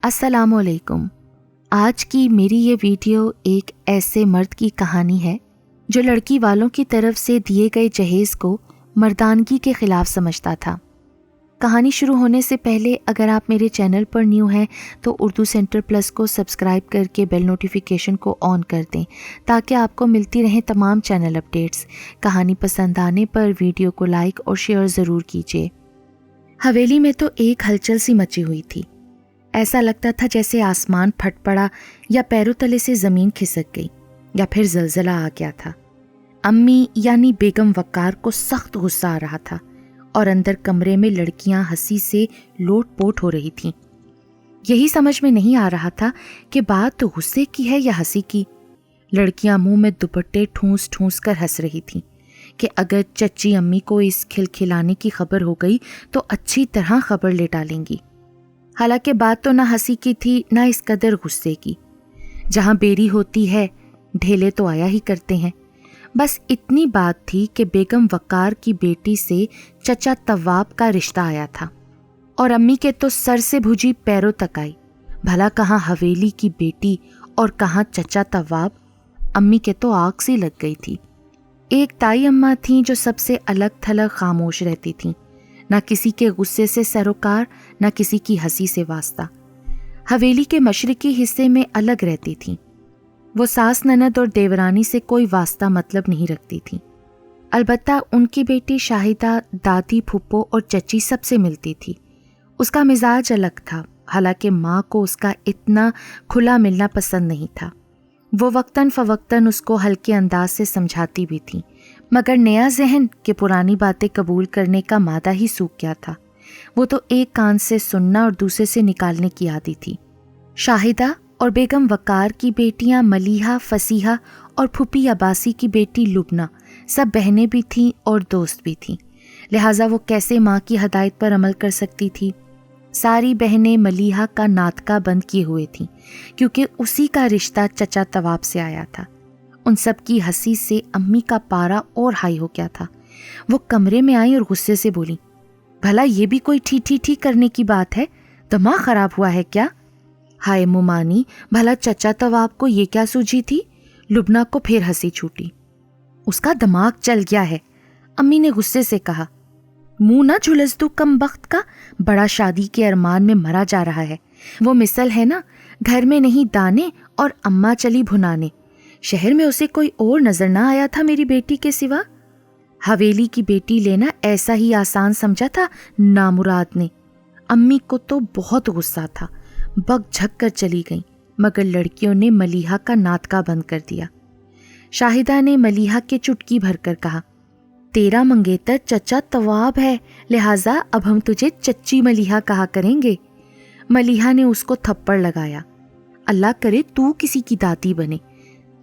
السلام علیکم۔ آج کی میری یہ ویڈیو ایک ایسے مرد کی کہانی ہے جو لڑکی والوں کی طرف سے دیے گئے جہیز کو مردانگی کے خلاف سمجھتا تھا۔ کہانی شروع ہونے سے پہلے اگر آپ میرے چینل پر نیو ہیں تو اردو سینٹر پلس کو سبسکرائب کر کے بیل نوٹیفیکیشن کو آن کر دیں تاکہ آپ کو ملتی رہیں تمام چینل اپڈیٹس۔ کہانی پسند آنے پر ویڈیو کو لائک اور شیئر ضرور کیجیے۔ حویلی میں تو ایک ہلچل سی مچی ہوئی تھی۔ ایسا لگتا تھا جیسے آسمان پھٹ پڑا یا پیروں تلے سے زمین کھسک گئی یا پھر زلزلہ آ گیا تھا۔ امی یعنی بیگم وقار کو سخت غصہ آ رہا تھا اور اندر کمرے میں لڑکیاں ہنسی سے لوٹ پوٹ ہو رہی تھیں۔ یہی سمجھ میں نہیں آ رہا تھا کہ بات تو غصے کی ہے یا ہنسی کی۔ لڑکیاں منہ میں دوپٹے ٹھونس ٹھونس کر ہنس رہی تھیں کہ اگر چچی امی کو اس کھلکھلانے کی خبر ہو گئی تو اچھی طرح خبر لے ڈالیں گی۔ حالانکہ بات تو نہ ہنسی کی تھی نہ اس قدر غصے کی۔ جہاں بیری ہوتی ہے ڈھیلے تو آیا ہی کرتے ہیں۔ بس اتنی بات تھی کہ بیگم وقار کی بیٹی سے چچا طواب کا رشتہ آیا تھا اور امی کے تو سر سے بھجی پیروں تک آئی۔ بھلا کہاں حویلی کی بیٹی اور کہاں چچا طواب؟ امی کے تو آگ سی لگ گئی تھی۔ ایک تائی اماں تھیں جو سب سے الگ تھلگ خاموش رہتی تھیں، نہ کسی کے غصے سے سروکار نہ کسی کی ہنسی سے واسطہ۔ حویلی کے مشرقی حصے میں الگ رہتی تھیں۔ وہ ساس نند اور دیورانی سے کوئی واسطہ مطلب نہیں رکھتی تھیں۔ البتہ ان کی بیٹی شاہدہ دادی پھپھو اور چچی سب سے ملتی تھی۔ اس کا مزاج الگ تھا، حالانکہ ماں کو اس کا اتنا کھلا ملنا پسند نہیں تھا۔ وہ وقتاً فوقتاً اس کو ہلکے انداز سے سمجھاتی بھی تھیں، مگر نیا ذہن کہ پرانی باتیں قبول کرنے کا مادہ ہی سوکھ گیا تھا۔ وہ تو ایک کان سے سننا اور دوسرے سے نکالنے کی عادی تھی۔ شاہدہ اور بیگم وقار کی بیٹیاں ملیحہ، فصیحہ اور پھوپھی عباسی کی بیٹی لبنہ سب بہنیں بھی تھیں اور دوست بھی تھیں، لہٰذا وہ کیسے ماں کی ہدایت پر عمل کر سکتی تھی؟ ساری بہنیں ملیحہ کا ناطقہ بند کیے ہوئے تھیں کیونکہ اسی کا رشتہ چچا طواب سے آیا تھا۔ ان سب کی ہنسی سے امی کا پارا اور ہائی ہو گیا تھا۔ وہ کمرے میں آئی اور غصے سے بولی، بھلا یہ بھی کوئی ٹھی کرنے کی بات ہے؟ دماغ خراب ہوا ہے کیا؟ ہائے ممانی، بھلا چچا طواب کو یہ کیا سوجھی تھی؟ لبنہ کو پھر ہنسی چھوٹی۔ اس کا دماغ چل گیا ہے، امی نے غصے سے کہا۔ منہ نہ جھلس دو کم بخت کا، بڑا شادی کے ارمان میں مرا جا رہا ہے۔ وہ مثل ہے نا، گھر میں نہیں دانے اور اماں چلی بھنانے۔ شہر میں اسے کوئی اور نظر نہ آیا تھا میری بیٹی کے سوا۔ حویلی کی بیٹی لینا ایسا ہی آسان سمجھا تھا نامراد نے۔ امی کو تو بہت غصہ تھا، بک جھک کر چلی گئیں، مگر لڑکیوں نے ملیحہ کا ناطقہ بند کر دیا۔ شاہدہ نے ملیحہ کے چٹکی بھر کر کہا، تیرا منگیتر چچا طواب ہے، لہٰذا اب ہم تجھے چچی ملیحہ کہا کریں گے۔ ملیحہ نے اس کو تھپڑ لگایا۔ اللہ کرے تو کسی کی دادی بنے۔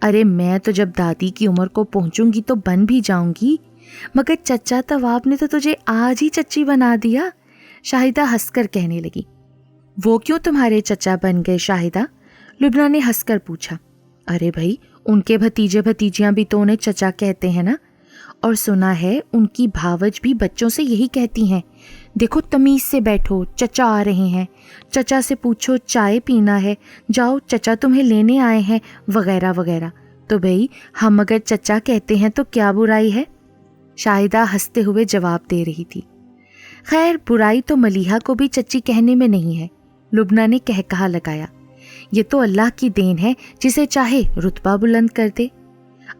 ارے میں تو جب دادی کی عمر کو پہنچوں گی تو بن بھی جاؤں گی، مگر چچا طواب نے تو تجھے آج ہی چچی بنا دیا۔ شاہدہ ہنس کر کہنے لگی۔ وہ کیوں تمہارے چچا بن گئے شاہدہ؟ لبنہ نے ہنس کر پوچھا۔ ارے بھائی، ان کے بھتیجے بھتیجیاں بھی تو انہیں چچا کہتے ہیں نا، اور سنا ہے ان کی بھاوج بھی بچوں سے یہی کہتی ہیں، دیکھو تمیز سے بیٹھو، چچا آ رہے ہیں، چچا سے پوچھو چائے پینا ہے، جاؤ چچا تمہیں لینے آئے ہیں، وغیرہ وغیرہ۔ تو بھئی ہم اگر چچا کہتے ہیں تو کیا برائی ہے؟ شاہدہ ہنستے ہوئے جواب دے رہی تھی۔ خیر، برائی تو ملیحہ کو بھی چچی کہنے میں نہیں ہے، لبنہ نے کہا لگایا۔ یہ تو اللہ کی دین ہے، جسے چاہے رتبہ بلند کر دے۔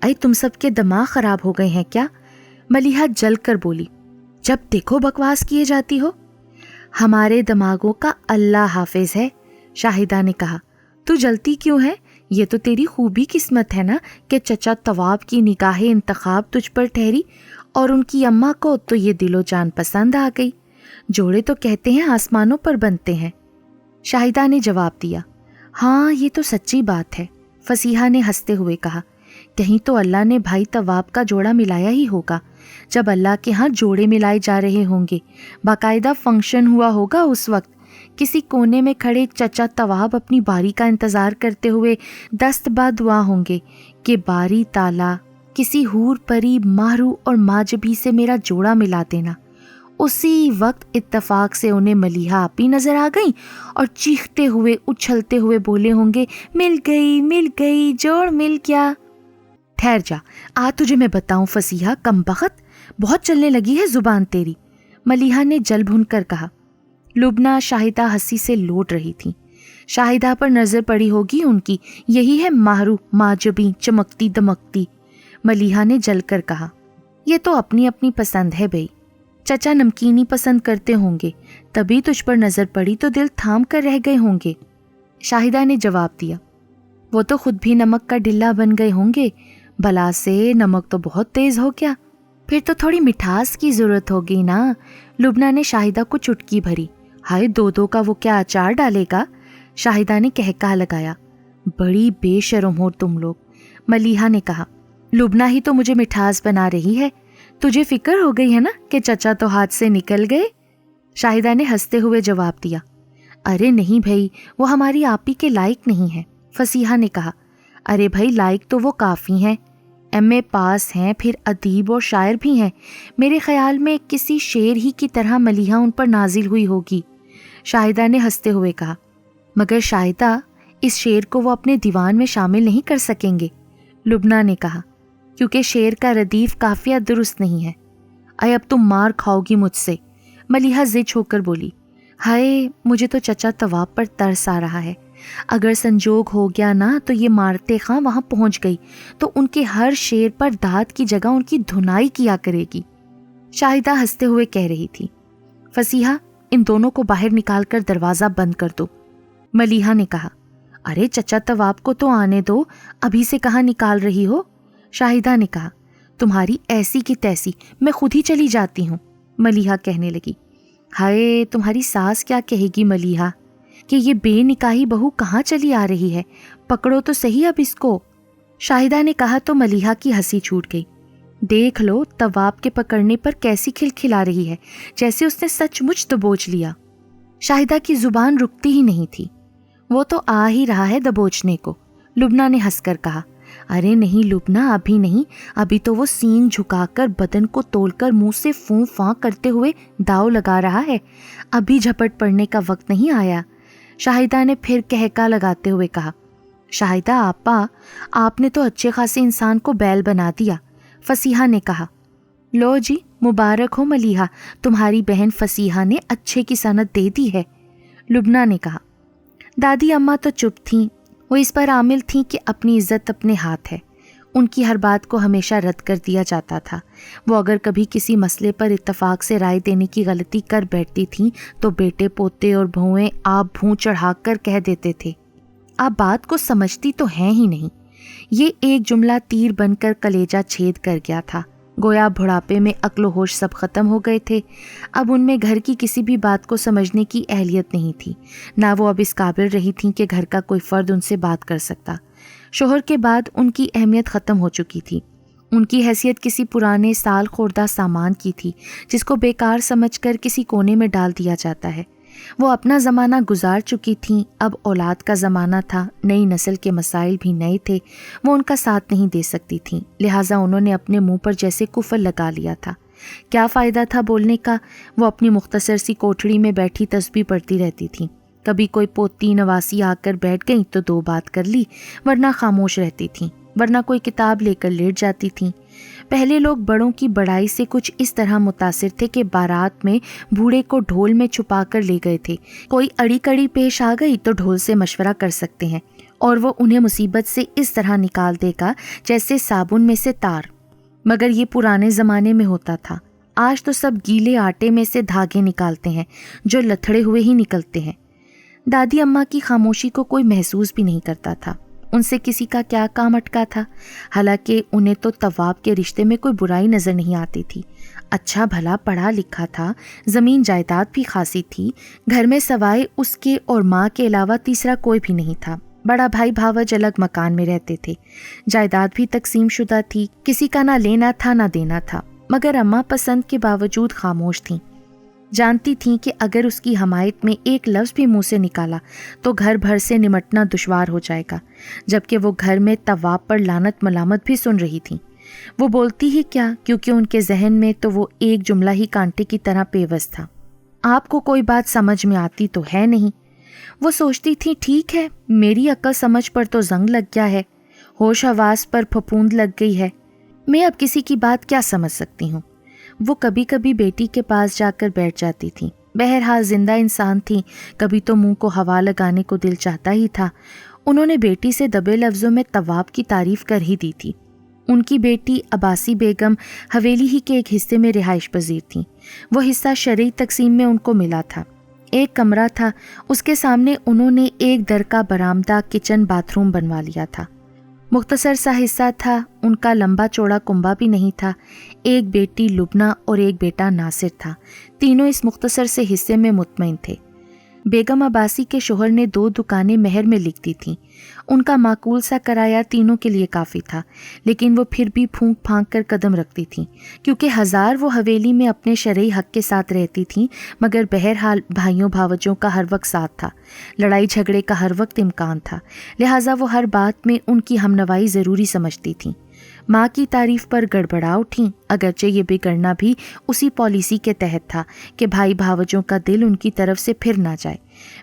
اے تم سب کے دماغ خراب ہو گئے ہیں کیا؟ ملیحہ جل کر بولی، جب دیکھو بکواس کیے جاتی ہو۔ ہمارے دماغوں کا اللہ حافظ ہے، شاہدہ نے کہا۔ تو جلتی کیوں ہے؟ یہ تو تیری خوبی قسمت ہے نا کہ چچا طواب کی نگاہ انتخاب تجھ پر ٹھہری اور ان کی اماں کو تو یہ دل و جان پسند آ گئی۔ جوڑے تو کہتے ہیں آسمانوں پر بنتے ہیں۔ شاہدہ نے جواب دیا، ہاں یہ تو سچی بات ہے۔ فصیحہ نے ہنستے ہوئے کہا، کہیں تو اللہ نے بھائی طواب کا جوڑا ملایا ہی ہوگا۔ جب اللہ کے ہاں جوڑے ملائے جا رہے ہوں گے، باقاعدہ فنکشن ہوا ہوگا، اس وقت کسی کونے میں کھڑے چچا طواب اپنی باری کا انتظار کرتے ہوئے دست با دعا ہوں گے کہ باری تعالیٰ کسی حور پری ماہرو اور ماجبی سے میرا جوڑا ملا دینا۔ اسی وقت اتفاق سے انہیں ملیحہ آپی نظر آ گئیں اور چیختے ہوئے اچھلتے ہوئے بولے ہوں گے، مل گئی جوڑ مل گیا۔ ٹھہر جا، تجھے میں بتاؤں فصیحہ کمبخت، بہت چلنے لگی ہے زبان تیری، ملیحہ نے جل بھن کر کہا۔ لبنہ شاہدہ ہنسی سے لوٹ رہی تھی۔ شاہدہ پر نظر پڑی ہوگی ان کی، یہی ہے ماہرو معجبی چمکتی دمکتی، ملیحہ نے جل کر کہا۔ یہ تو اپنی اپنی پسند ہے بھئی، چچا نمکینی پسند کرتے ہوں گے، تبھی تجھ پر نظر پڑی تو دل تھام کر رہ گئے ہوں گے، شاہدہ نے جواب دیا۔ وہ تو خود بھی نمک کا ڈلہ بن گئے ہوں گے، بلا سے نمک تو بہت تیز ہو گیا، پھر تو تھوڑی مٹھاس کی ضرورت ہوگی نا۔ لبنہ نے شاہدہ کو چٹکی بھری۔ ہائے دو کا وہ کیا اچار ڈالے گا، شاہدہ نے کہکا لگایا۔ بڑی بے شرم ہو تم لوگ، ملیحہ نے کہا۔ لبنہ ہی تو مجھے مٹھاس بنا رہی ہے، تجھے فکر ہو گئی ہے نا کہ چچا تو ہاتھ سے نکل گئے، شاہدہ نے ہنستے ہوئے جواب دیا۔ ارے نہیں بھائی، وہ ہماری آپی کے لائق نہیں ہے، فصیحہ نے کہا۔ ارے بھائی لائق تو وہ کافی ہیں، ایم اے پاس ہیں، پھر ادیب اور شاعر بھی ہیں، میرے خیال میں کسی شعر ہی کی طرح ملیحہ ان پر نازل ہوئی ہوگی، شاہدہ نے ہنستے ہوئے کہا۔ مگر شاہدہ، اس شعر کو وہ اپنے دیوان میں شامل نہیں کر سکیں گے، لبنہ نے کہا، کیونکہ شعر کا ردیف قافیہ درست نہیں ہے۔ اے اب تم مار کھاؤ گی مجھ سے، ملیحہ ضد ہو کر بولی۔ ہائے مجھے تو چچا طواب پر ترس آ رہا ہے، اگر سنجوگ ہو گیا نا تو یہ مارتے خاں وہاں پہنچ گئی تو ان کے ہر شعر پر داد کی جگہ ان کی دھنائی کیا کرے گی، شاہدہ ہنستے ہوئے کہہ رہی تھی۔ فصیحہ، ان دونوں کو باہر نکال کر دروازہ بند کر دو، ملیحہ نے کہا۔ ارے چچا طواب کو تو آنے دو، ابھی سے کہاں نکال رہی ہو، شاہدہ نے کہا۔ تمہاری ایسی کی تیسی، میں خود ہی چلی جاتی ہوں، ملیحہ کہنے لگی۔ ہائے تمہاری ساس کیا کہے گی ملیحہ، کہ یہ بے نکاحی بہو کہاں چلی آ رہی ہے، پکڑو تو صحیح اب اس کو، شاہدہ نے کہا تو ملیحہ کی ہنسی چھوٹ گئی۔ دیکھ لو طواب کے پکڑنے پر کیسی کھلکھلا رہی ہے، جیسے اس نے سچ مچ دبوچ لیا۔ شاہدہ کی زبان رکتی ہی نہیں تھی۔ وہ تو آ ہی رہا ہے دبوچنے کو، لبنہ نے ہنس کر کہا۔ ارے نہیں لبنہ، ابھی نہیں، ابھی تو وہ سینگ جھکا کر بدن کو تول کر منہ سے فوں فاں کرتے ہوئے داؤ لگا رہا ہے، ابھی جھپٹ پڑنے کا وقت نہیں آیا، شاہدہ نے پھر کہکا لگاتے ہوئے کہا۔ شاہدہ آپا، آپ نے تو اچھے خاصے انسان کو بیل بنا دیا، فصیحہ نے کہا۔ لو جی مبارک ہو ملیحہ، تمہاری بہن فصیحہ نے اچھے کی سند دے دی ہے، لبنہ نے کہا۔ دادی اماں تو چپ تھیں، وہ اس پر عامل تھیں کہ اپنی عزت اپنے ہاتھ ہے، ان کی ہر بات کو ہمیشہ رد کر دیا جاتا تھا۔ وہ اگر کبھی کسی مسئلے پر اتفاق سے رائے دینے کی غلطی کر بیٹھتی تھیں تو بیٹے پوتے اور بہویں آپ بھوں چڑھا کر کہہ دیتے تھے، آپ بات کو سمجھتی تو ہیں ہی نہیں۔ یہ ایک جملہ تیر بن کر کلیجہ چھید کر گیا تھا، گویا بڑھاپے میں عقل و ہوش سب ختم ہو گئے تھے، اب ان میں گھر کی کسی بھی بات کو سمجھنے کی اہلیت نہیں تھی، نہ وہ اب اس قابل رہی تھیں کہ گھر کا کوئی فرد ان سے بات کر سکتا۔ شوہر کے بعد ان کی اہمیت ختم ہو چکی تھی، ان کی حیثیت کسی پرانے سال خوردہ سامان کی تھی جس کو بیکار سمجھ کر کسی کونے میں ڈال دیا جاتا ہے۔ وہ اپنا زمانہ گزار چکی تھیں، اب اولاد کا زمانہ تھا، نئی نسل کے مسائل بھی نئے تھے، وہ ان کا ساتھ نہیں دے سکتی تھیں، لہٰذا انہوں نے اپنے منہ پر جیسے کفل لگا لیا تھا۔ کیا فائدہ تھا بولنے کا، وہ اپنی مختصر سی کوٹھڑی میں بیٹھی تسبیح پڑھتی رہتی تھیں، کبھی کوئی پوتی نواسی آ کر بیٹھ گئیں تو دو بات کر لی، ورنہ خاموش رہتی تھیں، ورنہ کوئی کتاب لے کر لیٹ جاتی تھیں۔ پہلے لوگ بڑوں کی بڑائی سے کچھ اس طرح متاثر تھے کہ بارات میں بوڑھے کو ڈھول میں چھپا کر لے گئے تھے، کوئی اڑی کڑی پیش آ گئی تو ڈھول سے مشورہ کر سکتے ہیں اور وہ انہیں مصیبت سے اس طرح نکال دے گا جیسے صابن میں سے تار۔ مگر یہ پرانے زمانے میں ہوتا تھا، آج تو سب گیلے آٹے میں سے دھاگے نکالتے ہیں جو لتھڑے ہوئے ہی نکلتے ہیں۔ دادی اماں کی خاموشی کو کوئی محسوس بھی نہیں کرتا تھا، ان سے کسی کا کیا کام اٹکا تھا، حالانکہ انہیں تو طواب کے رشتے میں کوئی برائی نظر نہیں آتی تھی، اچھا بھلا پڑھا لکھا تھا، زمین جائیداد بھی خاصی تھی، گھر میں سوائے اس کے اور ماں کے علاوہ تیسرا کوئی بھی نہیں تھا، بڑا بھائی بھاوج الگ مکان میں رہتے تھے، جائیداد بھی تقسیم شدہ تھی، کسی کا نہ لینا تھا نہ دینا تھا، مگر اماں پسند کے باوجود خاموش تھیں، جانتی تھیں کہ اگر اس کی حمایت میں ایک لفظ بھی منہ سے نکالا تو گھر بھر سے نمٹنا دشوار ہو جائے گا، جبکہ وہ گھر میں طواب پر لعنت ملامت بھی سن رہی تھیں۔ وہ بولتی ہی کیا، کیونکہ ان کے ذہن میں تو وہ ایک جملہ ہی کانٹے کی طرح پیوست تھا۔ آپ کو کوئی بات سمجھ میں آتی تو ہے نہیں۔ وہ سوچتی تھی ٹھیک ہے، میری عقل سمجھ پر تو زنگ لگ گیا ہے، ہوش حواس پر پھپھوند لگ گئی ہے، میں اب کسی کی بات کیا سمجھ سکتی ہوں۔ وہ کبھی کبھی بیٹی کے پاس جا کر بیٹھ جاتی تھی۔ بہرحال زندہ انسان تھی، کبھی تو منہ کو ہوا لگانے کو دل چاہتا ہی تھا۔ انہوں نے بیٹی سے دبے لفظوں میں طواب کی تعریف کر ہی دی تھی۔ ان کی بیٹی عباسی بیگم حویلی ہی کے ایک حصے میں رہائش پذیر تھیں۔ وہ حصہ شرعی تقسیم میں ان کو ملا تھا۔ ایک کمرہ تھا، اس کے سامنے انہوں نے ایک در کا برآمدہ کچن باتھ روم بنوا لیا تھا۔ مختصر سا حصہ تھا، ان کا لمبا چوڑا کنبہ بھی نہیں تھا۔ ایک بیٹی لبنہ اور ایک بیٹا ناصر تھا۔ تینوں اس مختصر سے حصے میں مطمئن تھے۔ بیگم عباسی کے شوہر نے 2 دکانیں مہر میں لکھ دی تھیں۔ ان کا معقول سا کرایہ تینوں کے لیے کافی تھا، لیکن وہ پھر بھی پھونک پھانک کر قدم رکھتی تھیں، کیونکہ ہزار وہ حویلی میں اپنے شرعی حق کے ساتھ رہتی تھیں، مگر بہرحال بھائیوں بھاوجوں کا ہر وقت ساتھ تھا، لڑائی جھگڑے کا ہر وقت امکان تھا، لہٰذا وہ ہر بات میں ان کی ہمنوائی ضروری سمجھتی تھیں۔ ماں کی تعریف پر گڑبڑا اٹھیں، اگرچہ یہ بگڑنا بھی اسی پالیسی کے تحت تھا کہ بھائی بھاوجوں کا دل ان کی طرف سے پھر نہ جائے۔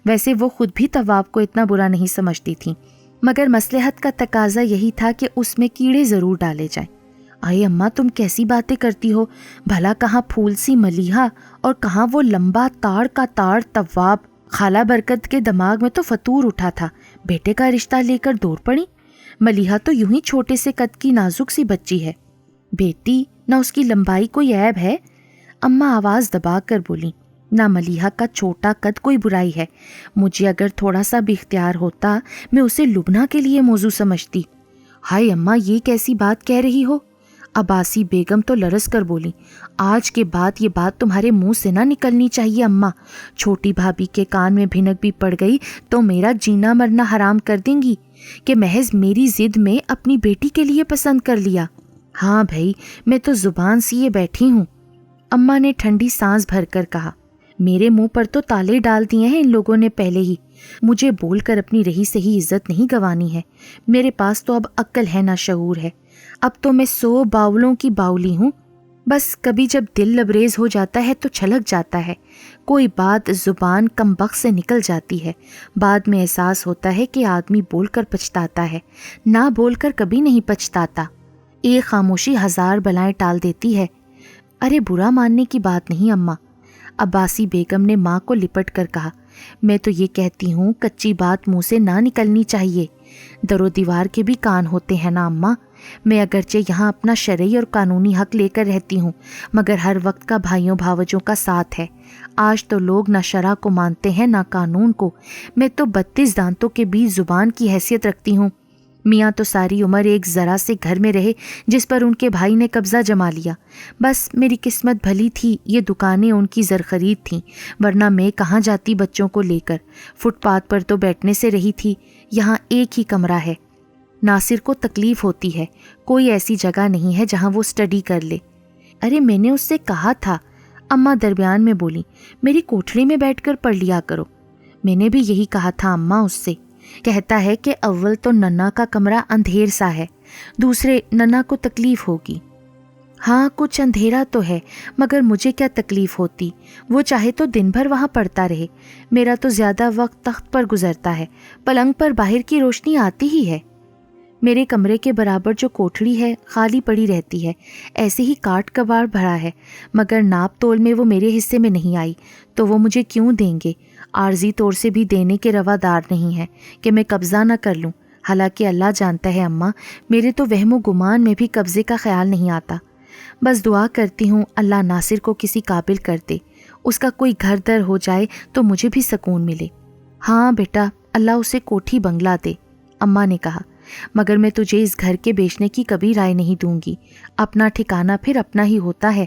ویسے وہ خود بھی طواب کو اتنا برا نہیں سمجھتی تھیں، مگر مصلحت کا تقاضا یہی تھا کہ اس میں کیڑے ضرور ڈالے جائیں۔ آئے اماں تم کیسی باتیں کرتی ہو، بھلا کہاں پھول سی ملیحہ اور کہاں وہ لمبا تاڑ کا تاڑ طواب۔ خالہ برکت کے دماغ میں تو فطور اٹھا تھا، بیٹے کا رشتہ لے کر دور پڑی۔ ملیحہ تو یوں ہی چھوٹے سے قد کی نازک سی بچی ہے، بیٹی نہ اس کی لمبائی کوئی عیب ہے۔ اماں آواز دبا کر بولی، نہ ملیحہ کا چھوٹا قد کوئی برائی ہے، مجھے اگر تھوڑا سا بھی اختیار ہوتا میں اسے لبنہ کے لیے موضوع سمجھتی۔ ہائے اماں یہ کیسی بات کہہ رہی ہو؟ عباسی بیگم تو لرز کر بولی، آج کے بعد یہ بات تمہارے منہ سے نہ نکلنی چاہیے اماں، چھوٹی بھابھی کے کان میں بھنک بھی پڑ گئی تو میرا جینا مرنا حرام کر دیں گی کہ محض میری ضد میں اپنی بیٹی کے لیے پسند کر لیا۔ ہاں بھائی میں تو زبان سیے بیٹھی ہوں، اماں نے ٹھنڈی سانس بھر کر کہا، میرے منہ پر تو تالے ڈال دیے ہیں ان لوگوں نے پہلے ہی، مجھے بول کر اپنی رہی صحیح عزت نہیں گنوانی ہے، میرے پاس تو اب عقل ہے نہ شعور ہے، اب تو میں 100 باولوں کی باولی ہوں، بس کبھی جب دل لبریز ہو جاتا ہے تو چھلک جاتا ہے، کوئی بات زبان کم بخت سے نکل جاتی ہے، بعد میں احساس ہوتا ہے کہ آدمی بول کر پچھتاتا ہے، نہ بول کر کبھی نہیں پچھتاتا، ایک خاموشی 1000 بلائیں ٹال دیتی ہے۔ ارے برا ماننے کی بات نہیں اماں، عباسی بیگم نے ماں کو لپٹ کر کہا، میں تو یہ کہتی ہوں کچی بات منہ سے نہ نکلنی چاہیے، در و دیوار کے بھی کان ہوتے ہیں نا اماں، میں اگرچہ یہاں اپنا شرعی اور قانونی حق لے کر رہتی ہوں، مگر ہر وقت کا بھائیوں بھاوجوں کا ساتھ ہے، آج تو لوگ نہ شرع کو مانتے ہیں نہ قانون کو، میں تو 32 دانتوں کے بیچ زبان کی حیثیت رکھتی ہوں، میاں تو ساری عمر ایک ذرا سے گھر میں رہے جس پر ان کے بھائی نے قبضہ جما لیا، بس میری قسمت بھلی تھی یہ دکانیں ان کی زر خرید تھیں، ورنہ میں کہاں جاتی بچوں کو لے کر، فٹ پاتھ پر تو بیٹھنے سے رہی تھی، یہاں ایک ہی کمرہ ہے، ناصر کو تکلیف ہوتی ہے، کوئی ایسی جگہ نہیں ہے جہاں وہ اسٹڈی کر لے۔ ارے میں نے اس سے کہا تھا، اماں درمیان میں بولی، میری کوٹھری میں بیٹھ کر پڑھ لیا کرو، میں نے بھی یہی کہا تھا اماں اس سے، کہتا ہے کہ اول تو ننا کا کمرہ اندھیر سا ہے، دوسرے ننا کو تکلیف ہوگی۔ ہاں کچھ اندھیرا تو ہے، مگر مجھے کیا تکلیف ہوتی، وہ چاہے تو دن بھر وہاں پڑھتا رہے، میرا تو زیادہ وقت تخت پر گزرتا ہے، پلنگ پر باہر کی روشنی آتی ہی ہے، میرے کمرے کے برابر جو کوٹھڑی ہے خالی پڑی رہتی ہے، ایسے ہی کاٹ کباڑ بھرا ہے، مگر ناپ تول میں وہ میرے حصے میں نہیں آئی تو وہ مجھے کیوں دیں گے، عارضی طور سے بھی دینے کے روادار نہیں ہے کہ میں قبضہ نہ کر لوں، حالانکہ اللہ جانتا ہے اماں میرے تو وہم و گمان میں بھی قبضے کا خیال نہیں آتا، بس دعا کرتی ہوں اللہ ناصر کو کسی قابل کر دے، اس کا کوئی گھر در ہو جائے تو مجھے بھی سکون ملے۔ ہاں بیٹا اللہ اسے کوٹھی بنگلہ دے، اماں نے کہا، مگر میں تجھے اس گھر کے بیچنے کی کبھی رائے نہیں دوں گی، اپنا ٹھکانہ پھر اپنا ہی ہوتا ہے،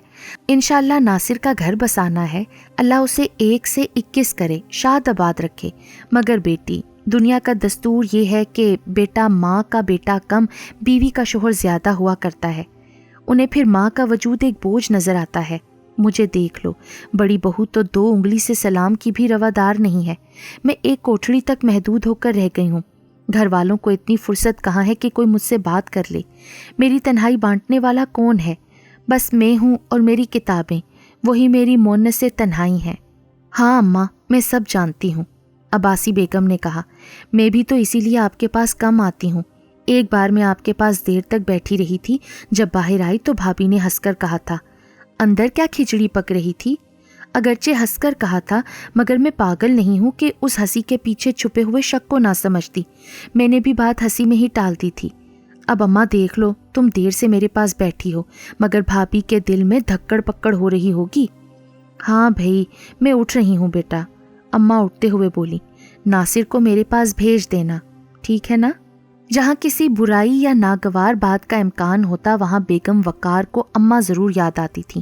انشاءاللہ ناصر کا گھر بسانا ہے، اللہ اسے 1 سے 21 کرے، شاد آباد رکھے، مگر بیٹی دنیا کا دستور یہ ہے کہ بیٹا ماں کا بیٹا کم، بیوی کا شوہر زیادہ ہوا کرتا ہے، انہیں پھر ماں کا وجود ایک بوجھ نظر آتا ہے، مجھے دیکھ لو، بڑی بہو تو 2 انگلی سے سلام کی بھی روادار نہیں ہے، میں ایک کوٹھڑی تک محدود ہو کر رہ گئی ہوں، گھر والوں کو اتنی فرصت کہاں ہے کہ کوئی مجھ سے بات کر لے؟ میری تنہائی بانٹنے والا کون ہے؟ بس میں ہوں اور میری کتابیں، وہی میری مونس تنہائی ہیں۔ ہاں اماں، میں سب جانتی ہوں، عباسی بیگم نے کہا۔ میں بھی تو اسی لیے آپ کے پاس کم آتی ہوں۔ ایک بار میں آپ کے پاس دیر تک بیٹھی رہی تھی، جب باہر آئی تو بھابھی نے ہنس کر کہا تھا، اندر کیا کھچڑی پک رہی تھی؟ اگرچہ ہنس کر کہا تھا، مگر میں پاگل نہیں ہوں کہ اس ہنسی کے پیچھے چھپے ہوئے شک کو نہ سمجھتی۔ میں نے بھی بات ہنسی میں ہی ٹال دی تھی۔ اب اماں دیکھ لو، تم دیر سے میرے پاس بیٹھی ہو، مگر بھابھی کے دل میں دھکڑ پکڑ ہو رہی ہوگی۔ ہاں بھائی، میں اٹھ رہی ہوں بیٹا، اماں اٹھتے ہوئے بولی۔ ناصر کو میرے پاس بھیج دینا، ٹھیک ہے نا؟ جہاں کسی برائی یا ناگوار بات کا امکان ہوتا وہاں بیگم وقار کو اماں ضرور یاد آتی تھی۔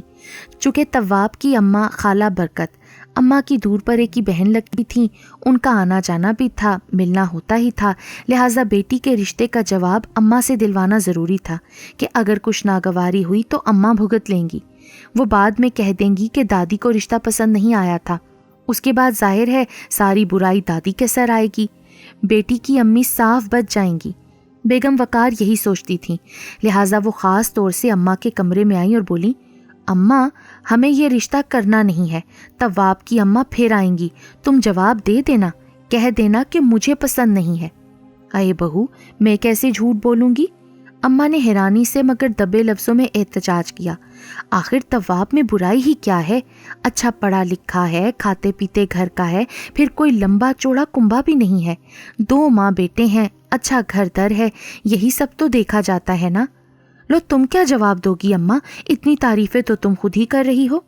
چونکہ طواب کی اماں خالہ برکت اماں کی دور پر ایک ہی بہن لگتی تھیں، ان کا آنا جانا بھی تھا، ملنا ہوتا ہی تھا، لہٰذا بیٹی کے رشتے کا جواب اماں سے دلوانا ضروری تھا کہ اگر کچھ ناگواری ہوئی تو اماں بھگت لیں گی۔ وہ بعد میں کہہ دیں گی کہ دادی کو رشتہ پسند نہیں آیا تھا، اس کے بعد ظاہر ہے ساری برائی دادی کے سر آئے گی، بیٹی کی امی صاف بچ جائیں گی۔ بیگم وقار یہی سوچتی تھیں، لہٰذا وہ خاص طور سے اماں کے کمرے میں آئیں اور بولی، اماں ہمیں یہ رشتہ کرنا نہیں ہے۔ طواب کی اماں پھر آئیں گی، تم جواب دے دینا، کہہ دینا کہ مجھے پسند نہیں ہے۔ اے بہو، میں کیسے جھوٹ بولوں گی؟ اماں نے حیرانی سے مگر دبے لفظوں میں احتجاج کیا۔ آخر طواب میں برائی ہی کیا ہے؟ اچھا پڑھا لکھا ہے، کھاتے پیتے گھر کا ہے، پھر کوئی لمبا چوڑا کنبا بھی نہیں ہے، 2 ماں بیٹے ہیں، اچھا گھر در ہے، یہی سب تو دیکھا جاتا ہے نا۔ لو تم کیا جواب دو گی اماں؟ اتنی تعریفیں تو تم خود ہی کر رہی ہو۔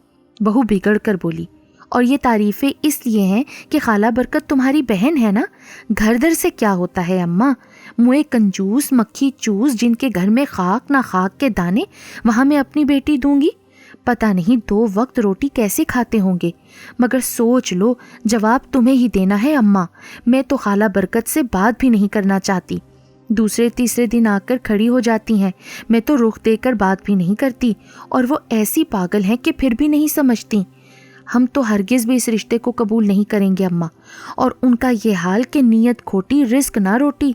بہو بگڑ کر بولی، اور یہ تعریفیں اس لیے ہیں کہ خالہ برکت تمہاری بہن ہے نا۔ گھر در سے کیا ہوتا ہے اماں؟ منہ کنجوس مکھی چوس جن کے گھر میں خاک نہ خاک کے دانے، وہاں میں اپنی بیٹی دوں گی؟ پتہ نہیں 2 وقت روٹی کیسے کھاتے ہوں گے۔ مگر سوچ لو، جواب تمہیں ہی دینا ہے اماں۔ میں تو خالہ برکت سے بات بھی نہیں کرنا چاہتی، دوسرے تیسرے دن آ کر کھڑی ہو جاتی ہیں، میں تو رخ دے کر بات بھی نہیں کرتی، اور وہ ایسی پاگل ہیں کہ پھر بھی نہیں سمجھتی۔ ہم تو ہرگز بھی اس رشتے کو قبول نہیں کریں گے اماں، اور ان کا یہ حال کہ نیت کھوٹی رزق نہ روٹی۔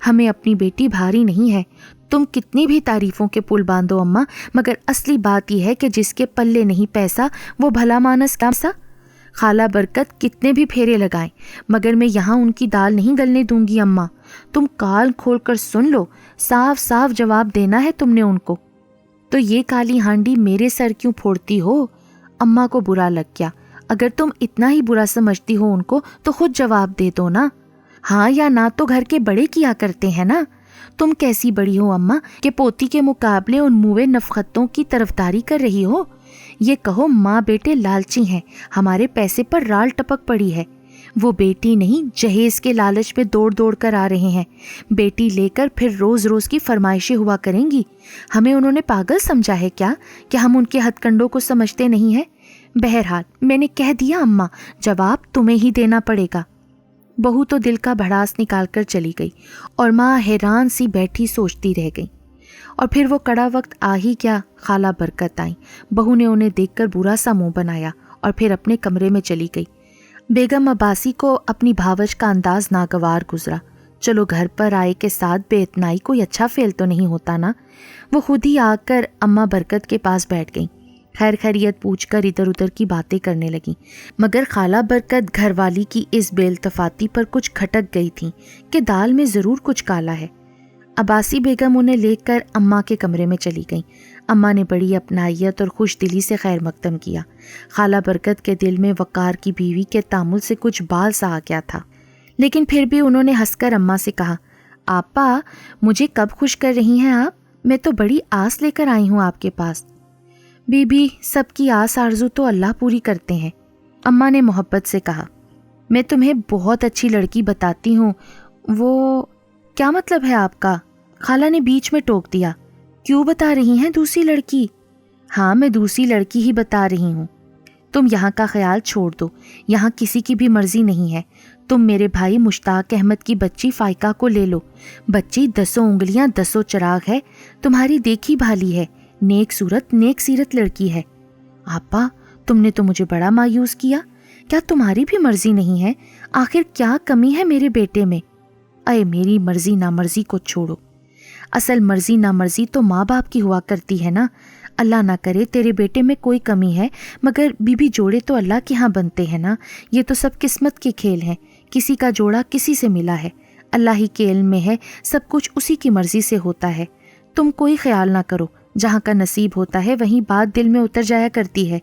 ہمیں اپنی بیٹی بھاری نہیں ہے، تم کتنی بھی تعریفوں کے پل باندھو اماں، مگر اصلی بات یہ ہے کہ جس کے پلے نہیں پیسہ وہ بھلا مانس کیسا؟ خالہ برکت کتنے بھی پھیرے لگائیں، مگر میں یہاں ان کی دال نہیں گلنے دوں گی اماں۔ تم کال کھول کر سن لو، صاف صاف جواب دینا ہے تم نے ان کو۔ تو یہ کالی ہانڈی میرے سر کیوں پھوڑتی ہو؟ اماں کو برا لگ گیا۔ اگر تم اتنا ہی برا سمجھتی ہو ان کو تو خود جواب دے دو نا۔ ہاں یا نہ تو گھر کے بڑے کیا کرتے ہیں نا۔ تم کیسی بڑی ہو اماں کہ پوتی کے مقابلے ان موے نفختوں کی طرفداری کر رہی ہو؟ یہ کہو ماں بیٹے لالچی ہیں، ہمارے پیسے پر رال ٹپک پڑی ہے۔ وہ بیٹی نہیں، جہیز کے لالچ میں دوڑ دوڑ کر آ رہے ہیں، بیٹی لے کر پھر روز روز کی فرمائشیں ہوا کریں گی۔ ہمیں انہوں نے پاگل سمجھا ہے کیا کہ ہم ان کے ہتھ کنڈوں کو سمجھتے نہیں ہیں؟ بہرحال میں نے کہہ دیا اماں، جواب تمہیں ہی دینا پڑے گا۔ بہو تو دل کا بھڑاس نکال کر چلی گئی، اور ماں حیران سی بیٹھی سوچتی رہ گئی۔ اور پھر وہ کڑا وقت آ ہی کیا، خالہ برکت آئیں۔ بہو نے انہیں دیکھ کر برا سا منہ بنایا اور پھر اپنے کمرے میں چلی گئی۔ بیگم عباسی کو اپنی بھاوج کا انداز ناگوار گزرا۔ چلو گھر پر آئے کے ساتھ بے اتنائی کوئی اچھا فعل تو نہیں ہوتا نا۔ وہ خود ہی آ کر اماں برکت کے پاس بیٹھ گئیں، خیر خیریت پوچھ کر ادھر ادھر کی باتیں کرنے لگیں، مگر خالہ برکت گھر والی کی اس بے التفاتی پر کچھ کھٹک گئی تھیں کہ دال میں ضرور کچھ کالا ہے۔ عباسی بیگم انہیں لے کر اماں کے کمرے میں چلی گئیں۔ اماں نے بڑی اپنائیت اور خوش دلی سے خیر مقدم کیا۔ خالہ برکت کے دل میں وقار کی بیوی کے تعامل سے کچھ بال سا آ گیا تھا، لیکن پھر بھی انہوں نے ہنس کر اماں سے کہا، آپا مجھے کب خوش کر رہی ہیں آپ؟ میں تو بڑی آس لے کر آئی ہوں آپ کے پاس۔ بی بی، سب کی آس آرزو تو اللہ پوری کرتے ہیں، اماں نے محبت سے کہا۔ میں تمہیں بہت اچھی لڑکی بتاتی ہوں۔ وہ کیا مطلب ہے آپ کا؟ خالہ نے بیچ میں ٹوک دیا۔ کیوں بتا رہی ہیں دوسری لڑکی؟ ہاں میں دوسری لڑکی ہی بتا رہی ہوں۔ تم یہاں کا خیال چھوڑ دو، یہاں کسی کی بھی مرضی نہیں ہے۔ تم میرے بھائی مشتاق احمد کی بچی فائقہ کو لے لو۔ بچی 10 انگلیاں 10 چراغ ہے، تمہاری دیکھی بھالی ہے، نیک صورت نیک سیرت لڑکی ہے۔ آپا تم نے تو مجھے بڑا مایوس کیا، کیا تمہاری بھی مرضی نہیں ہے؟ آخر کیا کمی ہے میرے بیٹے میں؟ اے میری مرضی نامرضی کو چھوڑو، اصل مرضی نامرضی تو ماں باپ کی ہوا کرتی ہے نا۔ اللہ نہ کرے تیرے بیٹے میں کوئی کمی ہے، مگر بیوی جوڑے تو اللہ کے ہاں بنتے ہیں نا، یہ تو سب قسمت کے کھیل ہیں، کسی کا جوڑا کسی سے ملا ہے، اللہ ہی کے علم میں ہے، سب کچھ اسی کی مرضی سے ہوتا ہے۔ تم کوئی خیال نہ کرو، جہاں کا نصیب ہوتا ہے وہیں بات دل میں اتر جایا کرتی ہے۔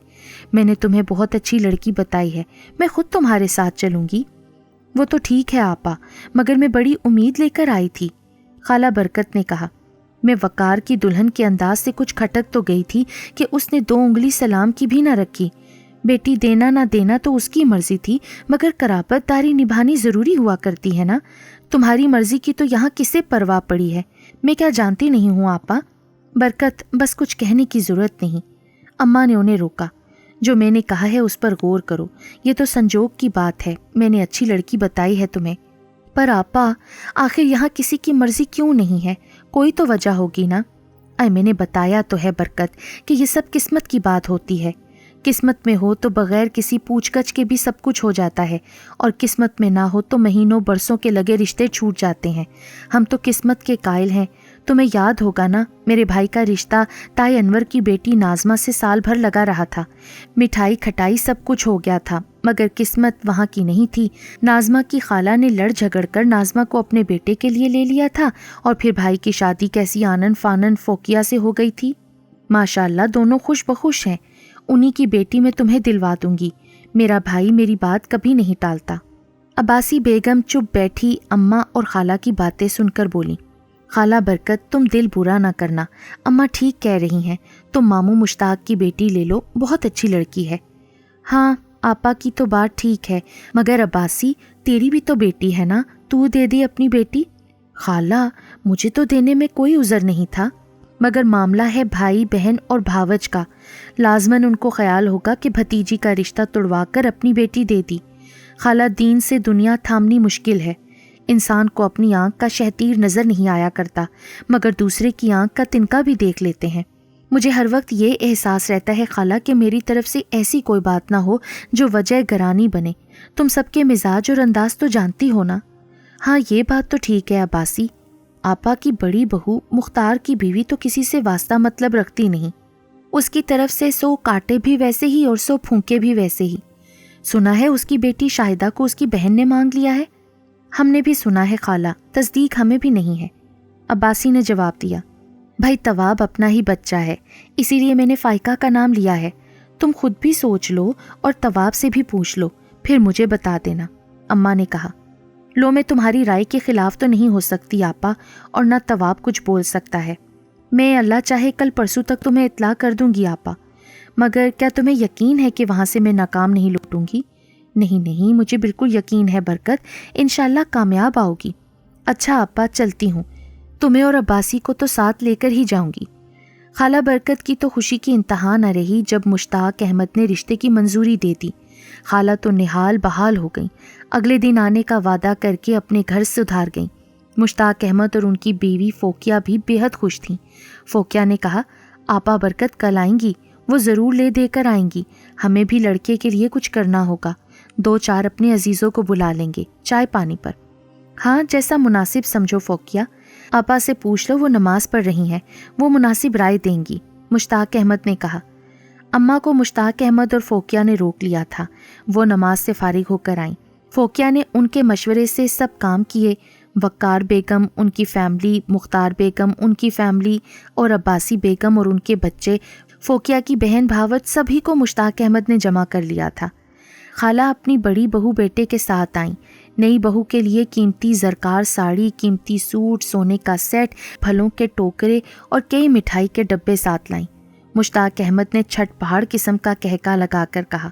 میں نے تمہیں بہت اچھی لڑکی بتائی ہے، میں خود تمہارے ساتھ چلوں گی۔ وہ تو ٹھیک ہے آپا، مگر میں بڑی امید لے کر آئی تھی، خالہ برکت نے کہا۔ میں وقار کی دلہن کے انداز سے کچھ کھٹک تو گئی تھی کہ اس نے 2 انگلی سلام کی بھی نہ رکھی۔ بیٹی دینا نہ دینا تو اس کی مرضی تھی، مگر قرابت داری نبھانی ضروری ہوا کرتی ہے نا۔ تمہاری مرضی کی تو یہاں کسے پرواہ پڑی ہے، میں کیا جانتی نہیں ہوں آپا؟ برکت بس کچھ کہنے کی ضرورت نہیں، اماں نے انہیں روکا۔ جو میں نے کہا ہے اس پر غور کرو، یہ تو سنجوگ کی بات ہے، میں نے اچھی لڑکی بتائی ہے تمہیں۔ پر آپا آخر یہاں کسی کی مرضی کیوں نہیں ہے، کوئی تو وجہ ہوگی نا۔ اے میں نے بتایا تو ہے برکت کہ یہ سب قسمت کی بات ہوتی ہے، قسمت میں ہو تو بغیر کسی پوچھ گچھ کے بھی سب کچھ ہو جاتا ہے، اور قسمت میں نہ ہو تو مہینوں برسوں کے لگے رشتے چھوٹ جاتے ہیں۔ ہم تو قسمت کے قائل ہیں۔ تمہیں یاد ہوگا نا، میرے بھائی کا رشتہ تائی انور کی بیٹی ناظمہ سے سال بھر لگا رہا تھا، مٹھائی کھٹائی سب کچھ ہو گیا تھا، مگر قسمت وہاں کی نہیں تھی۔ ناظمہ کی خالہ نے لڑ جھگڑ کر ناظمہ کو اپنے بیٹے کے لیے لے لیا تھا، اور پھر بھائی کی شادی کیسی آنن فانن فوقیہ سے ہو گئی تھی۔ ماشاءاللہ دونوں خوش بخوش ہیں، انہی کی بیٹی میں تمہیں دلوا دوں گی، میرا بھائی میری بات کبھی نہیں ٹالتا۔ عباسی بیگم چپ بیٹھی اماں اور خالہ کی باتیں سن کر بولی، خالہ برکت تم دل برا نہ کرنا، اماں ٹھیک کہہ رہی ہیں، تم ماموں مشتاق کی بیٹی لے لو، بہت اچھی لڑکی ہے۔ ہاں آپا کی تو بات ٹھیک ہے، مگر عباسی تیری بھی تو بیٹی ہے نا، تو دے دی اپنی بیٹی۔ خالہ مجھے تو دینے میں کوئی عذر نہیں تھا، مگر معاملہ ہے بھائی بہن اور بھاوج کا، لازماً ان کو خیال ہوگا کہ بھتیجی کا رشتہ تڑوا کر اپنی بیٹی دے دی۔ خالہ دین سے دنیا تھامنی مشکل ہے، انسان کو اپنی آنکھ کا شہتیر نظر نہیں آیا کرتا، مگر دوسرے کی آنکھ کا تنکا بھی دیکھ لیتے ہیں۔ مجھے ہر وقت یہ احساس رہتا ہے خالہ کہ میری طرف سے ایسی کوئی بات نہ ہو جو وجہ گرانی بنے، تم سب کے مزاج اور انداز تو جانتی ہو نا۔ ہاں یہ بات تو ٹھیک ہے عباسی، آپا کی بڑی بہو مختار کی بیوی تو کسی سے واسطہ مطلب رکھتی نہیں، اس کی طرف سے 100 کاٹے بھی ویسے ہی اور 100 پھونکے بھی ویسے ہی۔ سنا ہے اس کی بیٹی شاہدہ کو اس کی بہن نے مانگ لیا ہے۔ ہم نے بھی سنا ہے خالہ، تصدیق ہمیں بھی نہیں ہے، عباسی نے جواب دیا۔ بھائی طواب اپنا ہی بچہ ہے، اسی لیے میں نے فائقہ کا نام لیا ہے، تم خود بھی سوچ لو اور طواب سے بھی پوچھ لو، پھر مجھے بتا دینا، اماں نے کہا۔ لو میں تمہاری رائے کے خلاف تو نہیں ہو سکتی آپا، اور نہ طواب کچھ بول سکتا ہے، میں اللہ چاہے کل پرسوں تک تمہیں اطلاع کر دوں گی آپا، مگر کیا تمہیں یقین ہے کہ وہاں سے میں ناکام نہیں لوٹوں گی؟ نہیں نہیں، مجھے بالکل یقین ہے برکت، انشاءاللہ کامیاب آؤ گی۔ اچھا آپا چلتی ہوں، تمہیں اور عباسی کو تو ساتھ لے کر ہی جاؤں گی۔ خالہ برکت کی تو خوشی کی انتہا نہ رہی جب مشتاق احمد نے رشتے کی منظوری دے دی۔ خالہ تو نحال بحال ہو گئیں، اگلے دن آنے کا وعدہ کر کے اپنے گھر سے ادھار گئیں۔ مشتاق احمد اور ان کی بیوی فوقیہ بھی بے حد خوش تھیں۔ فوقیہ نے کہا، آپا برکت کل آئیں گی، وہ ضرور لے دے کر آئیں گی، ہمیں بھی لڑکے کے لیے کچھ کرنا ہوگا، 2-4 اپنے عزیزوں کو بلا لیں گے چائے پانی پر۔ ہاں جیسا مناسب سمجھو فوقیہ، آپا سے پوچھ لو، وہ نماز پڑھ رہی ہیں، وہ مناسب رائے دیں گی، مشتاق احمد نے کہا۔ اماں کو مشتاق احمد اور فوقیہ نے روک لیا تھا، وہ نماز سے فارغ ہو کر آئیں۔ فوقیہ نے ان کے مشورے سے سب کام کیے، وقار بیگم ان کی فیملی، مختار بیگم ان کی فیملی، اور عباسی بیگم اور ان کے بچے، فوقیہ کی بہن بھاوت، سبھی کو مشتاق احمد نے جمع کر لیا تھا۔ خالہ اپنی بڑی بہو بیٹے کے ساتھ آئیں، نئی بہو کے لیے قیمتی زرکار ساڑی، قیمتی سوٹ، سونے کا سیٹ، پھلوں کے ٹوکرے اور کئی مٹھائی کے ڈبے ساتھ لائیں۔ مشتاق احمد نے چھٹ پہاڑ قسم کا کہکا لگا کر کہا،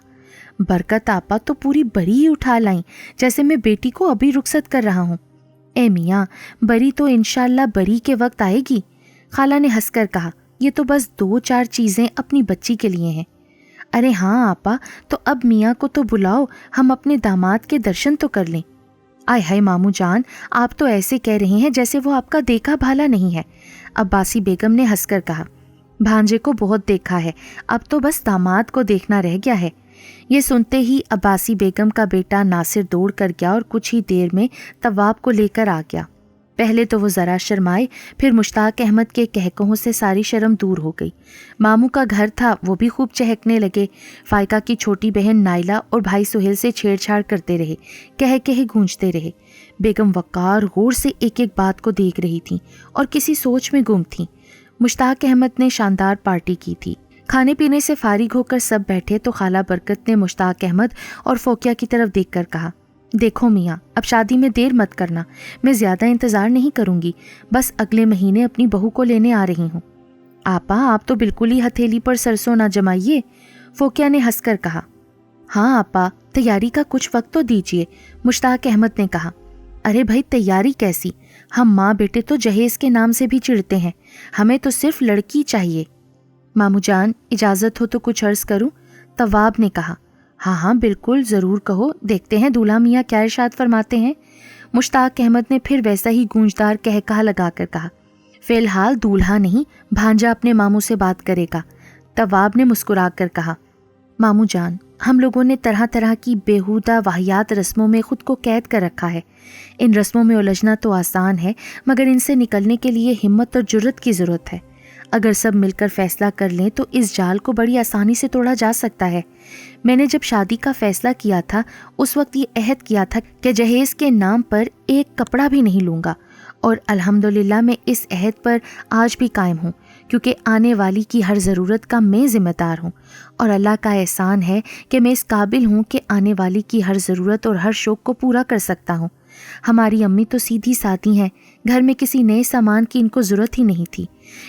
برکت آپا تو پوری بری ہی اٹھا لائیں، جیسے میں بیٹی کو ابھی رخصت کر رہا ہوں۔ اے میاں، بری تو انشاءاللہ بری کے وقت آئے گی۔ خالہ نے ہنس کر کہا، یہ تو بس 2-4 چیزیں اپنی بچی کے لیے ہیں۔ ارے ہاں آپا، تو اب میاں کو تو بلاؤ، ہم اپنے داماد کے درشن تو کر لیں۔ آئے ہائے ماموں جان، آپ تو ایسے کہہ رہے ہیں جیسے وہ آپ کا دیکھا بھالا نہیں ہے، عباسی بیگم نے ہنس کر کہا۔ بھانجے کو بہت دیکھا ہے، اب تو بس داماد کو دیکھنا رہ گیا ہے۔ یہ سنتے ہی عباسی بیگم کا بیٹا ناصر دوڑ کر گیا اور کچھ ہی دیر میں طواب کو لے کر آ گیا۔ پہلے تو وہ ذرا شرمائے، پھر مشتاق احمد کے کہکہوں سے ساری شرم دور ہو گئی۔ ماموں کا گھر تھا، وہ بھی خوب چہکنے لگے۔ فائقہ کی چھوٹی بہن نائلہ اور بھائی سہیل سے چھیڑ چھاڑ کرتے رہے، کہے گونجتے رہے۔ بیگم وقار غور سے ایک ایک بات کو دیکھ رہی تھیں اور کسی سوچ میں گم تھیں۔ مشتاق احمد نے شاندار پارٹی کی تھی۔ کھانے پینے سے فارغ ہو کر سب بیٹھے تو خالہ برکت نے مشتاق احمد اور فوقیہ کی طرف دیکھ کر کہا، دیکھو میاں، اب شادی میں دیر مت کرنا، میں زیادہ انتظار نہیں کروں گی، بس اگلے مہینے اپنی بہو کو لینے آ رہی ہوں۔ آپا، آپ تو بالکل ہی ہتھیلی پر سرسوں نہ جمائیے، فوقیہ نے ہنس کر کہا۔ ہاں آپا، تیاری کا کچھ وقت تو دیجیے، مشتاق احمد نے کہا۔ ارے بھائی، تیاری کیسی، ہم ماں بیٹے تو جہیز کے نام سے بھی چڑھتے ہیں، ہمیں تو صرف لڑکی چاہیے۔ مامو جان، اجازت ہو تو کچھ عرض کروں؟ طواب نے کہا۔ ہاں بالکل، ضرور کہو، دیکھتے ہیں دولہا میاں کیا ارشاد فرماتے ہیں۔ مشتاق احمد نے پھر ویسا ہی گونجدار کہا لگا کر کہا، فی الحال دولہا نہیں، بھانجا اپنے ماموں سے بات کرے گا۔ طواب نے مسکرا کر کہا، مامو جان، ہم لوگوں نے طرح طرح کی بیہودہ واہیات رسموں میں خود کو قید کر رکھا ہے۔ ان رسموں میں الجھنا تو آسان ہے، مگر ان سے نکلنے کے لیے ہمت اور جرت کی ضرورت ہے۔ اگر سب مل کر فیصلہ کر لیں تو اس جال کو بڑی آسانی سے توڑا جا سکتا ہے۔ میں نے جب شادی کا فیصلہ کیا تھا، اس وقت یہ عہد کیا تھا کہ جہیز کے نام پر ایک کپڑا بھی نہیں لوں گا، اور الحمدللہ میں اس عہد پر آج بھی قائم ہوں، کیونکہ آنے والی کی ہر ضرورت کا میں ذمہ دار ہوں، اور اللہ کا احسان ہے کہ میں اس قابل ہوں کہ آنے والی کی ہر ضرورت اور ہر شوق کو پورا کر سکتا ہوں۔ ہماری امی تو سیدھی سادی ہیں، گھر میں کسی نئے سامان کی ان کو ضرورت ہی نہیں تھی،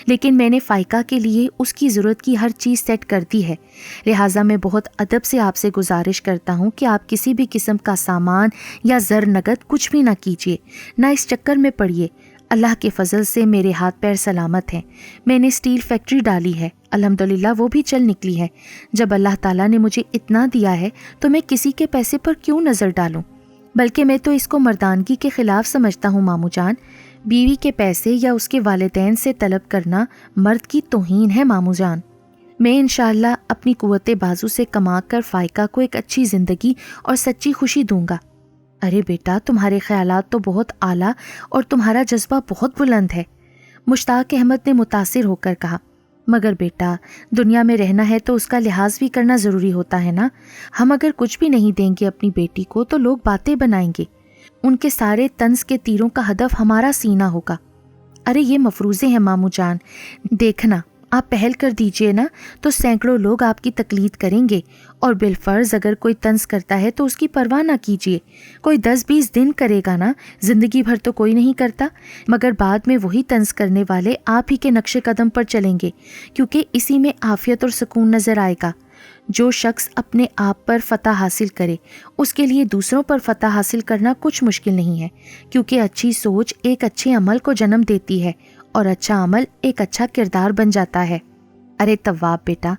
لیکن میں نے فائقہ کے لیے اس کی ضرورت کی ہر چیز سیٹ کر دی ہے۔ لہٰذا میں بہت ادب سے آپ سے گزارش کرتا ہوں کہ آپ کسی بھی قسم کا سامان یا زر نگد کچھ بھی نہ کیجیے، نہ اس چکر میں پڑیے۔ اللہ کے فضل سے میرے ہاتھ پیر سلامت ہیں۔ میں نے اسٹیل فیکٹری ڈالی ہے، الحمدللہ وہ بھی چل نکلی ہے۔ جب اللہ تعالیٰ نے مجھے اتنا دیا ہے تو میں کسی کے پیسے پر کیوں نظر ڈالوں؟ بلکہ میں تو اس کو مردانگی کے خلاف سمجھتا ہوں مامو جان۔ بیوی کے پیسے یا اس کے والدین سے طلب کرنا مرد کی توہین ہے مامو جان۔ میں انشاءاللہ اپنی قوت بازو سے کما کر فائقہ کو ایک اچھی زندگی اور سچی خوشی دوں گا۔ ارے بیٹا، تمہارے خیالات تو بہت اعلیٰ اور تمہارا جذبہ بہت بلند ہے، مشتاق احمد نے متاثر ہو کر کہا۔ مگر بیٹا، دنیا میں رہنا ہے تو اس کا لحاظ بھی کرنا ضروری ہوتا ہے نا۔ ہم اگر کچھ بھی نہیں دیں گے اپنی بیٹی کو تو لوگ باتیں بنائیں گے، ان کے سارے طنز کے تیروں کا ہدف ہمارا سینہ ہوگا۔ ارے یہ مفروضے ہیں مامو جان، دیکھنا آپ پہل کر دیجئے نا تو سینکڑوں لوگ آپ کی تقلید کریں گے، اور بالفرض اگر کوئی طنز کرتا ہے تو اس کی پرواہ نہ کیجیے۔ کوئی 10-20 دن کرے گا نا، زندگی بھر تو کوئی نہیں کرتا، مگر بعد میں وہی طنز کرنے والے آپ ہی کے نقش قدم پر چلیں گے، کیونکہ اسی میں عافیت اور سکون نظر آئے گا۔ جو شخص اپنے آپ پر فتح حاصل کرے، اس کے لیے دوسروں پر فتح حاصل کرنا کچھ مشکل نہیں ہے، کیونکہ اچھی سوچ ایک اچھے عمل کو جنم دیتی ہے، اور اچھا عمل ایک اچھا کردار بن جاتا ہے۔ ارے طواب بیٹا،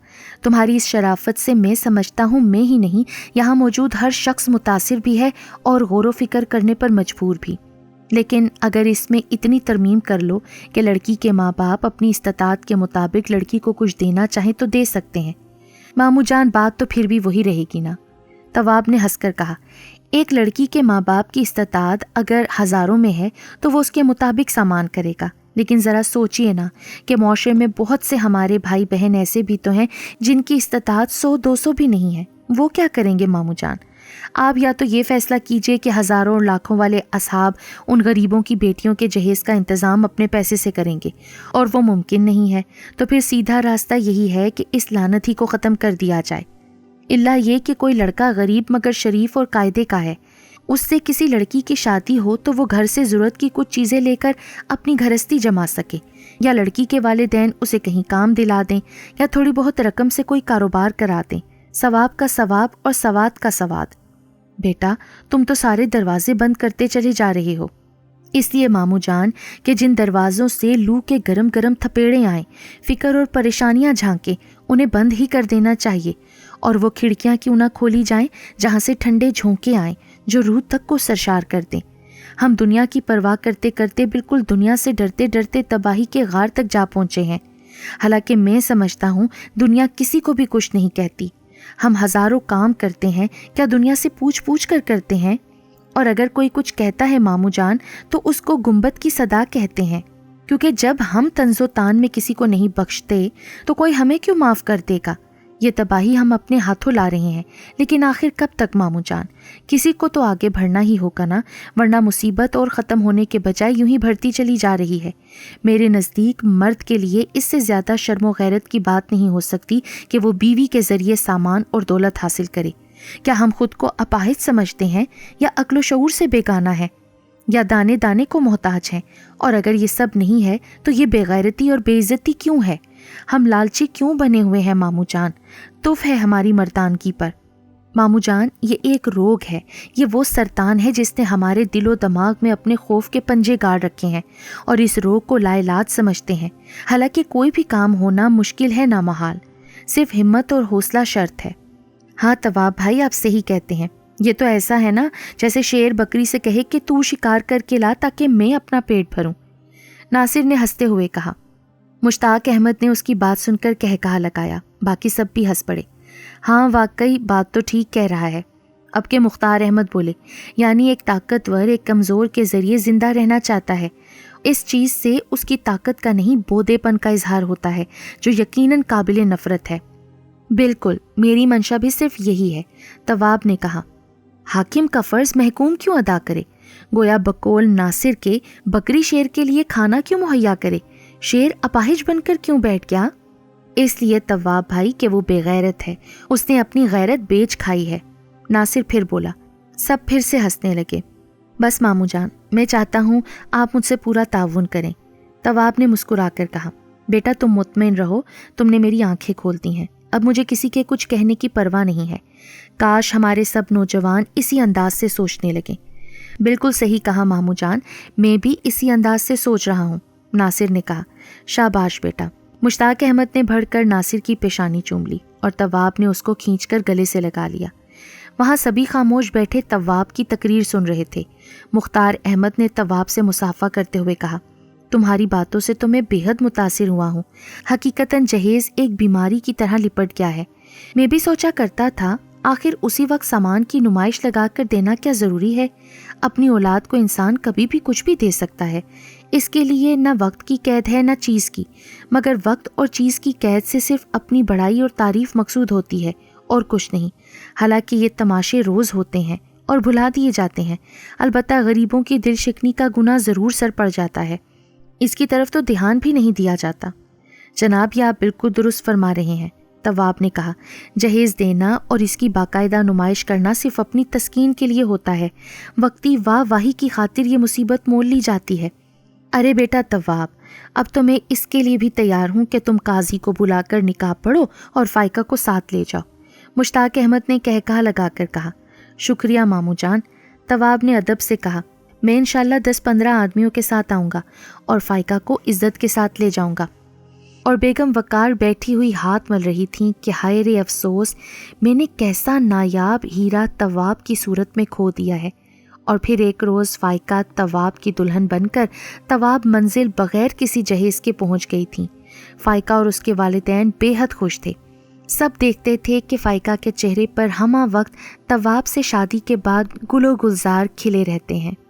تمہاری اس شرافت سے میں سمجھتا ہوں میں ہی نہیں، یہاں موجود ہر شخص متاثر بھی ہے اور غور و فکر کرنے پر مجبور بھی۔ لیکن اگر اس میں اتنی ترمیم کر لو کہ لڑکی کے ماں باپ اپنی استطاعت کے مطابق لڑکی کو کچھ دینا چاہیں تو دے سکتے ہیں۔ مامو جان، بات تو پھر بھی وہی رہے گی نا، طواب نے ہنس کر کہا۔ ایک لڑکی کے ماں باپ کی استطاعت اگر ہزاروں میں ہے تو وہ اس کے مطابق سامان کرے گا، لیکن ذرا سوچئے نا کہ معاشرے میں بہت سے ہمارے بھائی بہن ایسے بھی تو ہیں جن کی استطاعت 100-200 بھی نہیں ہے، وہ کیا کریں گے مامو جان؟ آپ یا تو یہ فیصلہ کیجئے کہ ہزاروں اور لاکھوں والے اصحاب ان غریبوں کی بیٹیوں کے جہیز کا انتظام اپنے پیسے سے کریں گے، اور وہ ممکن نہیں ہے تو پھر سیدھا راستہ یہی ہے کہ اس لعنت ہی کو ختم کر دیا جائے۔ الا یہ کہ کوئی لڑکا غریب مگر شریف اور قاعدے کا ہے، اس سے کسی لڑکی کی شادی ہو تو وہ گھر سے ضرورت کی کچھ چیزیں لے کر اپنی گھرستی جما سکے، یا لڑکی کے والدین اسے کہیں کام دلا دیں، یا تھوڑی بہت رقم سے کوئی کاروبار کرا دیں، ثواب کا ثواب اور سواد کا سواد۔ بیٹا، تم تو سارے دروازے بند کرتے چلے جا رہے ہو، اس لیے مامو جان کہ جن دروازوں سے لو کے گرم گرم تھپیڑیں آئیں، فکر اور پریشانیاں جھانکیں، انہیں بند ہی کر دینا چاہیے، اور وہ کھڑکیاں کیوں نہ کھولی جائیں جہاں سے ٹھنڈے جھونکے آئیں جو روح تک کو سرشار کر دیں۔ ہم دنیا کی پرواہ کرتے کرتے بالکل دنیا سے ڈرتے ڈرتے تباہی کے غار تک جا پہنچے ہیں، حالانکہ میں سمجھتا ہوں دنیا کسی کو بھی کچھ نہیں کہتی، ہم ہزاروں کام کرتے ہیں، کیا دنیا سے پوچھ پوچھ کر کرتے ہیں؟ اور اگر کوئی کچھ کہتا ہے ماموں جان تو اس کو گنبد کی صدا کہتے ہیں، کیونکہ جب ہم طنز و تان میں کسی کو نہیں بخشتے تو کوئی ہمیں کیوں معاف کر دے گا؟ یہ تباہی ہم اپنے ہاتھوں لا رہے ہیں، لیکن آخر کب تک ماموں جان؟ کسی کو تو آگے بڑھنا ہی ہوگا نا، ورنہ مصیبت اور ختم ہونے کے بجائے یوں ہی بڑھتی چلی جا رہی ہے۔ میرے نزدیک مرد کے لیے اس سے زیادہ شرم و غیرت کی بات نہیں ہو سکتی کہ وہ بیوی کے ذریعے سامان اور دولت حاصل کرے۔ کیا ہم خود کو اپاہج سمجھتے ہیں یا عقل و شعور سے بیگانہ ہیں، یا دانے دانے کو محتاج ہیں؟ اور اگر یہ سب نہیں ہے تو یہ بے غیرتی اور بے عزتی کیوں ہے؟ ہم لالچی کیوں بنے ہوئے ہیں ماموں جان؟ تف ہے ہماری مردانگی پر۔ ماموں جان، یہ ایک روگ ہے، یہ وہ سرطان ہے جس نے ہمارے دل و دماغ میں اپنے خوف کے پنجے گاڑ رکھے ہیں، اور اس روگ کو لا علاج سمجھتے ہیں۔ حالانکہ کوئی بھی کام ہونا مشکل ہے نامحال، صرف ہمت اور حوصلہ شرط ہے۔ ہاں طواب بھائی، آپ صحیح کہتے ہیں، یہ تو ایسا ہے نا جیسے شیر بکری سے کہے کہ تو شکار کر کے لا تاکہ میں اپنا پیٹ بھروں۔ ناصر نے ہنستے ہوئے کہا۔ مشتاق احمد نے اس کی بات سن کر کہا لگایا، باقی سب بھی ہنس پڑے۔ ہاں واقعی بات تو ٹھیک کہہ رہا ہے۔ اب کے مختار احمد بولے، یعنی ایک طاقتور ایک کمزور کے ذریعے زندہ رہنا چاہتا ہے، اس چیز سے اس کی طاقت کا نہیں بودے پن کا اظہار ہوتا ہے، جو یقیناً قابل نفرت ہے۔ بالکل، میری منشا بھی صرف یہی ہے، طواب نے کہا۔ حاکم کا فرض محکوم کیوں ادا کرے؟ گویا بقول ناصر کے بکری شیر کے لیے کھانا کیوں مہیا کرے؟ شیر اپاہج بن کر کیوں بیٹھ گیا؟ اس لیے طواب بھائی کہ وہ بے غیرت ہے، اس نے اپنی غیرت بیچ کھائی ہے۔ ناصر پھر بولا۔ سب پھر سے ہنسنے لگے۔ بس ماموں جان، میں چاہتا ہوں آپ مجھ سے پورا تعاون کریں۔ طواب نے مسکرا کر کہا، بیٹا تم مطمئن رہو، تم نے میری آنکھیں کھول دی ہیں، اب مجھے کسی کے کچھ کہنے کی پرواہ نہیں ہے۔ کاش ہمارے سب نوجوان اسی انداز سے سوچنے لگیں۔ بالکل صحیح کہا ماموں جان، میں بھی اسی انداز سے سوچ رہا ہوں، ناصر نے کہا۔ شاباش بیٹا۔ مشتاق احمد نے بڑھ کر ناصر کی پیشانی چوم لی اور طواب نے اس کو کھینچ کر گلے سے لگا لیا۔ وہاں سبھی خاموش بیٹھے طواب کی تقریر سن رہے تھے۔ مختار احمد نے طواب سے مصافحہ کرتے ہوئے کہا، تمہاری باتوں سے تو میں بے حد متاثر ہوا ہوں۔ حقیقتاً جہیز ایک بیماری کی طرح لپٹ گیا ہے۔ میں بھی سوچا کرتا تھا آخر اسی وقت سامان کی نمائش لگا کر دینا کیا ضروری ہے؟ اپنی اولاد کو انسان کبھی بھی کچھ بھی دے سکتا ہے، اس کے لیے نہ وقت کی قید ہے نہ چیز کی، مگر وقت اور چیز کی قید سے صرف اپنی بڑائی اور تعریف مقصود ہوتی ہے اور کچھ نہیں۔ حالانکہ یہ تماشے روز ہوتے ہیں اور بھلا دیے جاتے ہیں، البتہ غریبوں کی دل شکنی کا گناہ ضرور سر پڑ جاتا ہے، اس کی طرف تو دھیان بھی نہیں دیا جاتا۔ جناب یہ آپ بالکل درست فرما رہے ہیں، طواب نے کہا۔ جہیز دینا اور اس کی باقاعدہ نمائش کرنا صرف اپنی تسکین کے لیے ہوتا ہے، وقتی واہ واہی کی خاطر یہ مصیبت مول لی جاتی ہے۔ ارے بیٹا طواب، اب تو میں اس کے لیے بھی تیار ہوں کہ تم قاضی کو بلا کر نکاح پڑھو اور فائقہ کو ساتھ لے جاؤ۔ مشتاق احمد نے کہا لگا کر کہا، شکریہ ماموں جان۔ طواب نے ادب سے کہا، میں انشاءاللہ 10-15 آدمیوں کے ساتھ آؤں گا اور فائقہ کو عزت کے ساتھ لے جاؤں گا۔ اور بیگم وقار بیٹھی ہوئی ہاتھ مل رہی تھیں کہ ہائے رے افسوس، میں نے کیسا نایاب ہیرا طواب کی صورت میں کھو دیا ہے۔ اور پھر ایک روز فائقہ طواب کی دلہن بن کر طواب منزل بغیر کسی جہیز کے پہنچ گئی تھیں۔ فائقہ اور اس کے والدین بے حد خوش تھے۔ سب دیکھتے تھے کہ فائقہ کے چہرے پر ہمہ وقت طواب سے شادی کے بعد گل و گلزار کھلے رہتے ہیں۔